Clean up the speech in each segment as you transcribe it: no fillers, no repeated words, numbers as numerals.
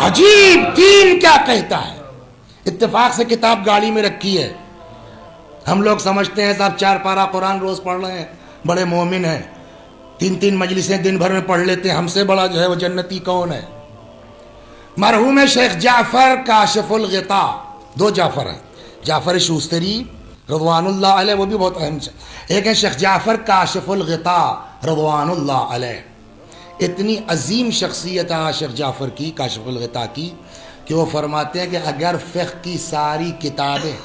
عجیب دین کیا کہتا ہے. اتفاق سے کتاب گاڑی میں رکھی ہے. ہم لوگ سمجھتے ہیں صاحب 4 پارہ قرآن روز پڑھ رہے ہیں بڑے مومن ہیں, 3 مجلسیں دن بھر میں پڑھ لیتے ہیں, ہم سے بڑا جو ہے وہ جنتی کون ہے؟ مرحوم شیخ جعفر کاشف الغطاء, 2 جعفر ہیں, جعفر شوستری رضوان اللہ علیہ, وہ بھی بہت اہم ہے, ایک ہے شیخ جعفر کاشف الغطاء رضوان اللہ علیہ. اتنی عظیم شخصیت ہے شیخ جعفر کی کاشف الغطاء کی کہ وہ فرماتے ہیں کہ اگر فقہ کی ساری کتابیں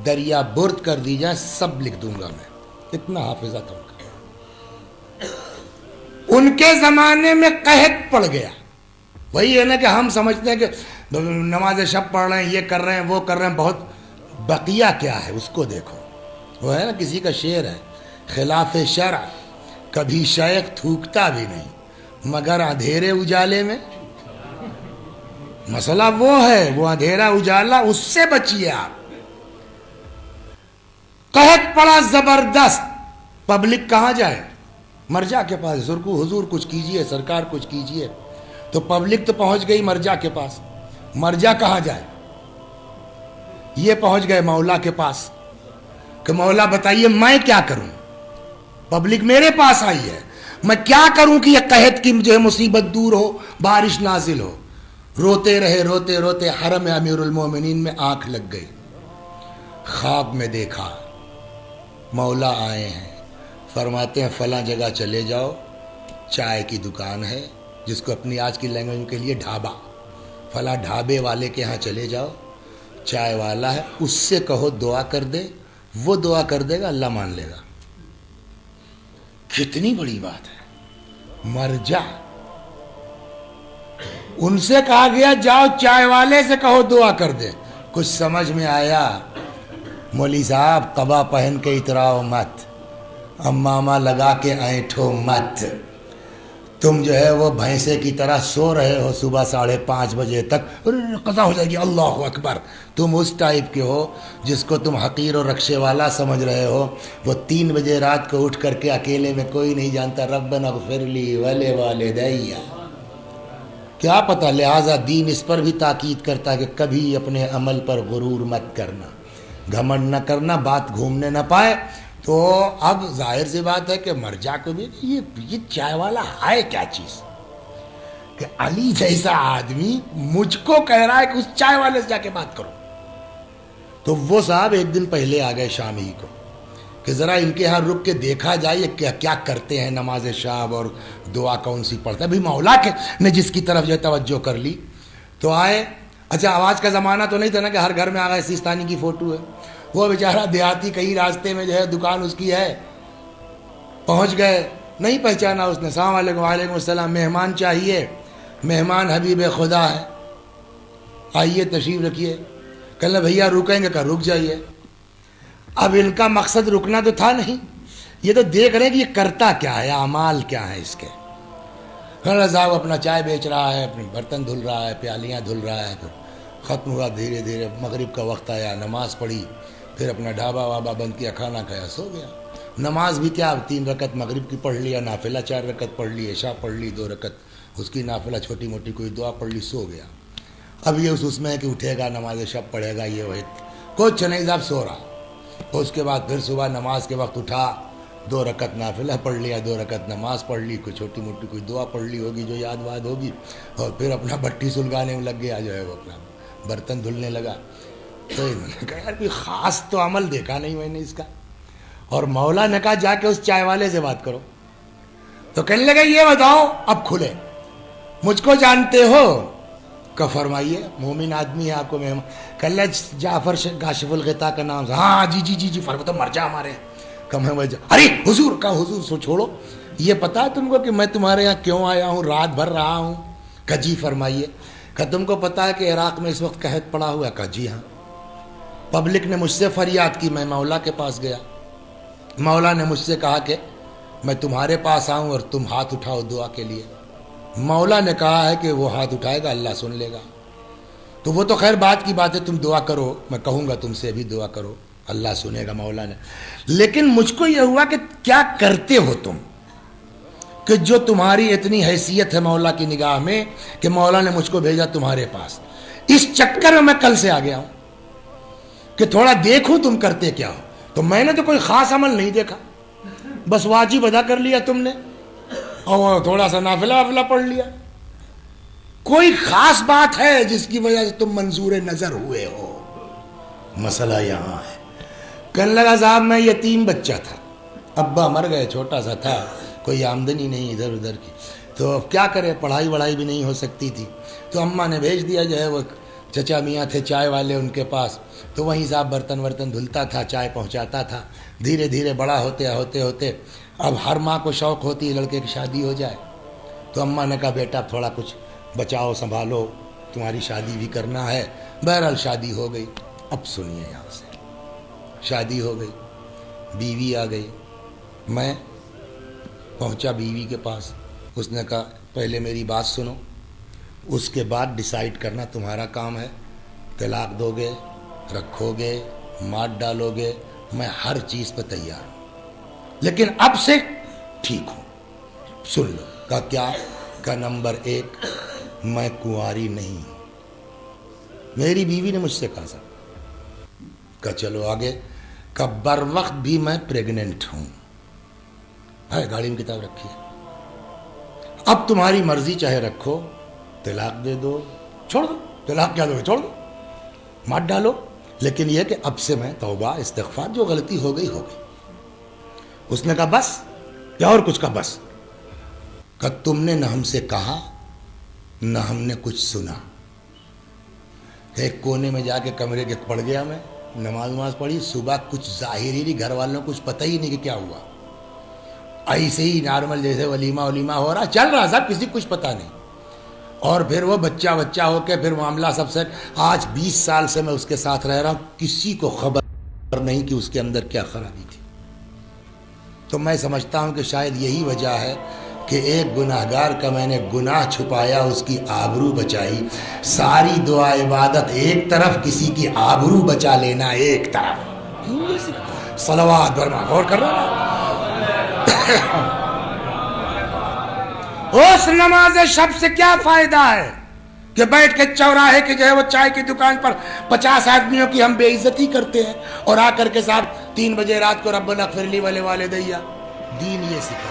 دریا برد کر دی جائیں سب لکھ دوں گا میں, اتنا حافظہ تھا ان کا. ان کے زمانے میں قحط پڑ گیا. وہی ہے نا کہ ہم سمجھتے ہیں کہ نماز شب پڑھ رہے ہیں, یہ کر رہے ہیں, وہ کر رہے ہیں, بہت بقیہ کیا ہے اس کو دیکھو. وہ ہے نا کسی کا شعر ہے, خلاف شرع کبھی شیخ تھوکتا بھی نہیں مگر اندھیرے اجالے میں. مسئلہ وہ ہے, وہ اندھیرا اجالا, اس سے بچیے آپ. قحط پڑا زبردست, پبلک کہاں جائے؟ مرجع کے پاس. حضور کچھ کیجئے, سرکار کچھ کیجئے. تو پبلک تو پہنچ گئی مرجع کے پاس. مرجع کہاں جائے؟ یہ پہنچ گئے مولا کے پاس کہ مولا بتائیے میں کیا کروں, پبلک میرے پاس آئی ہے, میں کیا کروں کہ یہ قحط کی جو ہے مصیبت دور ہو, بارش نازل ہو. روتے رہے, روتے روتے حرم امیر المومنین میں آنکھ لگ گئی. خواب میں دیکھا مولا آئے ہیں, فرماتے ہیں فلاں جگہ چلے جاؤ, چائے کی دکان ہے جس کو اپنی آج کی لینگویج کے لیے ڈھابا, فلاں ڈھابے والے کے ہاں چلے جاؤ, چائے والا ہے, اس سے کہو دعا کر دے, وہ دعا کر دے گا, اللہ مان لے گا. کتنی بڑی بات ہے. مرجع ان سے کہا گیا جاؤ چائے والے سے کہو دعا کر دے. کچھ سمجھ میں آیا؟ مولوی صاحب قبا پہن کے اتراؤ مت, امامہ لگا کے اینٹھو مت. تم جو ہے وہ بھینسے کی طرح سو رہے ہو صبح 5:30 بجے تک, قضا ہو جائے گی, اللہ اکبر. تم اس ٹائپ کے ہو جس کو تم حقیر و رکشے والا سمجھ رہے ہو. وہ 3 بجے رات کو اٹھ کر کے اکیلے میں کوئی نہیں جانتا ربنا اغفر لی ولوالدی, کیا پتہ. لہٰذا دین اس پر بھی تاکید کرتا ہے کہ کبھی اپنے عمل پر غرور مت کرنا, گھمنڈ نہ کرنا, بات گھومنے نہ پائے. تو اب ظاہر سی بات ہے کہ مرجع کو بھی یہ چائے والا ہے کیا چیز کہ علی جیسا آدمی مجھ کو کہہ رہا ہے کہ اس چائے والے سے جا کے بات کرو. تو وہ صاحب ایک دن پہلے آ گئے شام ہی کو کہ ذرا ان کے ہاں رک کے دیکھا جائے کیا کرتے ہیں, نماز شب اور دعا کون سی پڑھتا ہے. بھی مولا کے نے جس کی طرف جو توجہ کر لی تو آئے. اچھا آواز کا زمانہ تو نہیں تھا نا کہ ہر گھر میں آگا سیستانی کی فوٹو ہے. وہ بیچارہ دیہاتی کہیں راستے میں جو ہے دکان اس کی ہے, پہنچ گئے, نہیں پہچانا اس نے. السلام علیکم. وعلیکم السلام. مہمان چاہیے؟ مہمان حبیب خدا ہے, آئیے تشریف رکھیے. کہنے بھیا رکیں گے, کہ رک جائیے. اب ان کا مقصد رکنا تو تھا نہیں, یہ تو دیکھ رہے ہیں کہ یہ کرتا کیا ہے, اعمال کیا ہے اس کے. صاحب اپنا چائے بیچ رہا ہے, اپنے برتن دھل رہا ہے, پیالیاں دھل رہا ہے. پھر ختم ہوا دھیرے دھیرے, مغرب کا وقت آیا, نماز پڑھی, پھر اپنا ڈھابا وابا بند کیا, کھانا کھایا, سو گیا. نماز بھی کیا 3 رکعت مغرب کی پڑھ لیا, نافلہ 4 رکعت پڑھ لی, عشاء پڑھ لی 2 رکعت, اس کی نافلہ چھوٹی موٹی کوئی دعا پڑھ لی, سو گیا. اب یہ اس میں ہے کہ اٹھے گا نماز شب پڑھے گا, یہ وہی کچھ نہیں صاحب, سو رہا. اس کے بعد پھر صبح نماز کے وقت اٹھا, 2 رکعت نافلہ پڑھ لیا, 2 رکعت نماز پڑھ لی, کوئی چھوٹی موٹی کوئی دعا پڑھ لی ہوگی جو یاد واد ہوگی, اور پھر اپنا بھٹی سلگانے میں لگ گیا, جو ہے وہ اپنا برتن دھلنے لگا. تو انہوں نے کہا یار کوئی خاص تو عمل دیکھا نہیں میں نے اس کا. اور مولا نے کہا جا کے اس چائے والے سے بات کرو. تو کہنے لگا یہ بتاؤ اب کھلے, مجھ کو جانتے ہو؟ کہ فرمائیے. مومن آدمی ہے, آپ کو مہمان. کہنے لگا جعفر کاشف الغطاء کا نام. ہاں جی جی جی جی, فرماتا مرجع ہمارے. ارے حضور کا, حضور سو چھوڑو, یہ پتا ہے تم کو کہ میں تمہارے یہاں کیوں آیا ہوں, رات بھر رہا ہوں؟ کہ جی فرمائیے. کہ تم کو پتا ہے کہ عراق میں اس وقت قحط پڑا ہوا ہے؟ کہ جی ہاں. پبلک نے مجھ سے فریاد کی, میں مولا کے پاس گیا, مولا نے مجھ سے کہا کہ میں تمہارے پاس آؤں اور تم ہاتھ اٹھاؤ دعا کے لیے. مولا نے کہا ہے کہ وہ ہاتھ اٹھائے گا اللہ سن لے گا. تو وہ تو خیر بات کی بات ہے, تم دعا کرو, میں کہوں گا تم سے بھی دعا کرو, اللہ سنے گا مولا نے. لیکن مجھ کو یہ ہوا کہ کیا کرتے ہو تم, کہ جو تمہاری اتنی حیثیت ہے مولا کی نگاہ میں کہ مولا نے مجھ کو بھیجا تمہارے پاس، اس چکر میں کل سے آ گیا ہوں کہ تھوڑا دیکھوں تم کرتے کیا ہو. تو میں نے تو کوئی خاص عمل نہیں دیکھا، بس واجب ادا کر لیا تم نے اور تھوڑا سا نافلہ وافلہ پڑھ لیا. کوئی خاص بات ہے جس کی وجہ سے تم منظور نظر ہوئے ہو؟ مسئلہ یہاں ہے. کہنے لگا صاحب میں یتیم بچہ تھا، ابا مر گئے، چھوٹا سا تھا، کوئی آمدنی نہیں ادھر ادھر کی، تو اب کیا کرے، پڑھائی وڑھائی بھی نہیں ہو سکتی تھی. تو اماں نے بھیج دیا، جو ہے وہ چچا میاں تھے چائے والے ان کے پاس، تو وہیں صاحب برتن ورتن دھلتا تھا، چائے پہنچاتا تھا. دھیرے دھیرے بڑا ہوتے اب ہر ماں کو شوق ہوتی ہے لڑکے کی شادی ہو جائے. تو اماں نے کہا بیٹا تھوڑا کچھ بچاؤ سنبھالو، تمہاری شادی بھی کرنا ہے. بہرحال شادی ہو گئی. اب سنیے یہاں سے، شادی ہو گئی، بیوی آ گئی. میں پہنچا بیوی کے پاس، اس نے کہا پہلے میری بات سنو، اس کے بعد ڈیسائیڈ کرنا تمہارا کام ہے. طلاق دو گے، رکھو گے، مات ڈالو گے، میں ہر چیز پہ تیار ہوں، لیکن اب سے ٹھیک ہوں. سن لو. کہا کیا؟ کا نمبر 1 میں کنواری نہیں ہوں. میری بیوی نے مجھ سے کہا صاحب. کہا چلو آگے. کہ بر وقت بھی میں پریگننٹ ہوں. ہے گاڑی میں کتاب رکھی ہے. اب تمہاری مرضی، چاہے رکھو، طلاق دے دو، چھوڑ دو. طلاق کیا دو گے؟ چھوڑ دو، مات ڈالو. لیکن یہ کہ اب سے میں توبہ استغفار، جو غلطی ہو گئی ہو گئی. اس نے کہا بس، یا اور کچھ کہا؟ بس. کہ تم نے نہ ہم سے کہا نہ ہم نے کچھ سنا. ایک کونے میں جا کے کمرے کے پڑ گیا میں، نماز پڑھی. صبح کچھ ظاہر ہی نہیں، گھر والوں کو کچھ پتہ ہی نہیں کہ کیا ہوا. ایسے ہی نارمل جیسے ولیمہ ہو رہا، چل رہا سب، کسی کو کچھ پتہ نہیں. اور پھر وہ بچہ ہو کے پھر معاملہ سب سے. آج 20 سال سے میں اس کے ساتھ رہ رہا ہوں، کسی کو خبر نہیں کہ اس کے اندر کیا خرابی تھی. تو میں سمجھتا ہوں کہ شاید یہی وجہ ہے کہ ایک گناہگار کا میں نے گناہ چھپایا، اس کی آبرو بچائی. ساری دعا عبادت ایک طرف، کسی کی آبرو بچا لینا ایک طرف. صلوات برما غور کر رہا. اس نماز شب سے کیا فائدہ ہے کہ بیٹھ کے چوراہے کے جو ہے وہ چائے کی دکان پر 50 آدمیوں کی ہم بے عزتی کرتے ہیں، اور آ کر کے صاحب 3 بجے رات کو ربنا اغفر لی والدیّ. دین یہ سکھا.